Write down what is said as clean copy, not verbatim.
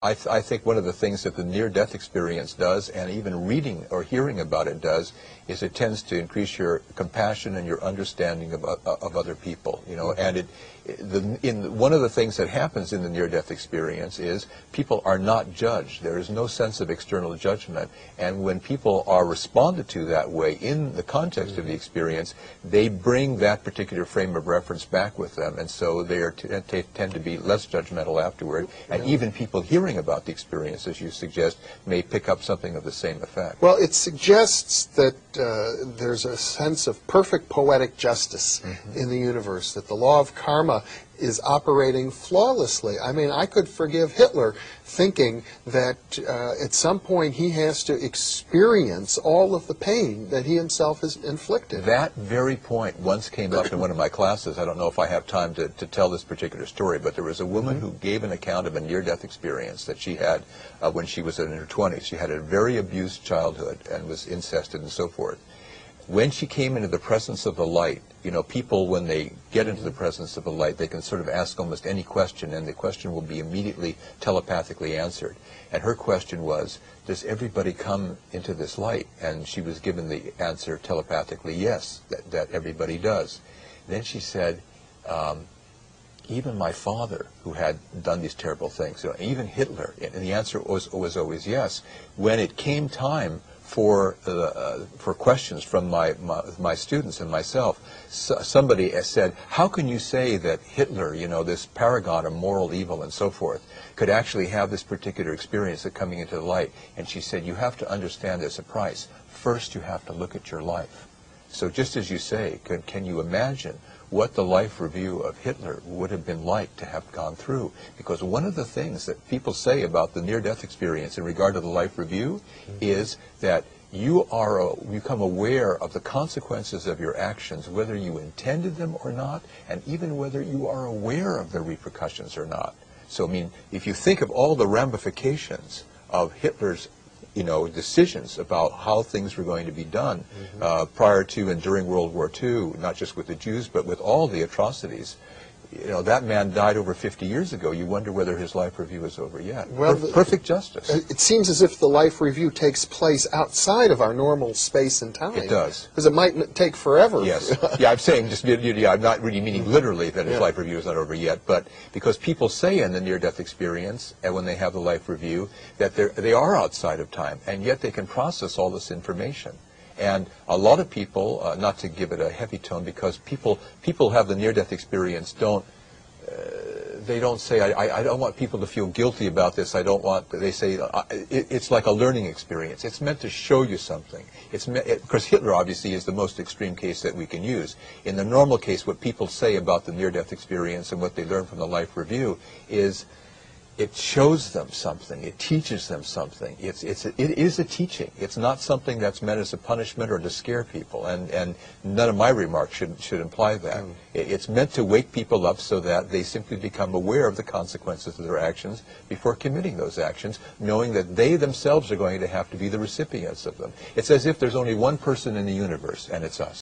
I think one of the things that the near-death experience does, and even reading or hearing about it does, is it tends to increase your compassion and your understanding of other people. You know, and one of the things that happens in the near-death experience is people are not judged. There is no sense of external judgment, and when people are responded to that way in the context of the experience, they bring that particular frame of reference back with them, and so they tend to be less judgmental afterward, and even people hearing about the experience, as you suggest, may pick up something of the same effect. Well, it suggests that there's a sense of perfect poetic justice in the universe, that the law of karma is operating flawlessly. I mean, I could forgive Hitler thinking that at some point he has to experience all of the pain that he himself has inflicted. That very point once came up in one of my classes. I don't know if I have time to tell this particular story, but there was a woman who gave an account of a near-death experience that she had when she was in her 20s. She had a very abused childhood and was incested and so forth. When she came into the presence of the light, you know, people, when they get into the presence of the light, they can sort of ask almost any question, and the question will be immediately telepathically answered. And her question was, does everybody come into this light? And she was given the answer telepathically, yes, that everybody does. Then she said, even my father, who had done these terrible things, you know, even Hitler, and the answer was always yes. When it came time for questions from my students and myself, somebody said, how can you say that Hitler, you know, this paragon of moral evil and so forth, could actually have this particular experience of coming into the light? And she said, you have to understand there's a price. First you have to look at your life. So just as you say, can you imagine what the life review of Hitler would have been like to have gone through? Because one of the things that people say about the near-death experience in regard to the life review is that you become aware of the consequences of your actions, whether you intended them or not, and even whether you are aware of the repercussions or not. So, I mean, if you think of all the ramifications of Hitler's decisions about how things were going to be done prior to and during World War II, not just with the Jews, but with all the atrocities. You know, that man died over 50 years ago. You wonder whether his life review is over yet. Well, perfect justice. It seems as if the life review takes place outside of our normal space and time. It does. Because it might take forever. Yes. Yeah, I'm saying, I'm not really meaning literally that his life review is not over yet, but because people say in the near-death experience, and when they have the life review, that they are outside of time, and yet they can process all this information. And a lot of people, not to give it a heavy tone, because people have the near-death experience, they don't say, I don't want people to feel guilty about this. I don't want, they say, it's like a learning experience. It's meant to show you something. Because Hitler obviously is the most extreme case that we can use. In the normal case, what people say about the near-death experience and what they learn from the life review is, it shows them something. It teaches them something. It is a teaching. It's not something that's meant as a punishment or to scare people. And none of my remarks should imply that. It's meant to wake people up so that they simply become aware of the consequences of their actions before committing those actions, knowing that they themselves are going to have to be the recipients of them. It's as if there's only one person in the universe, and it's us.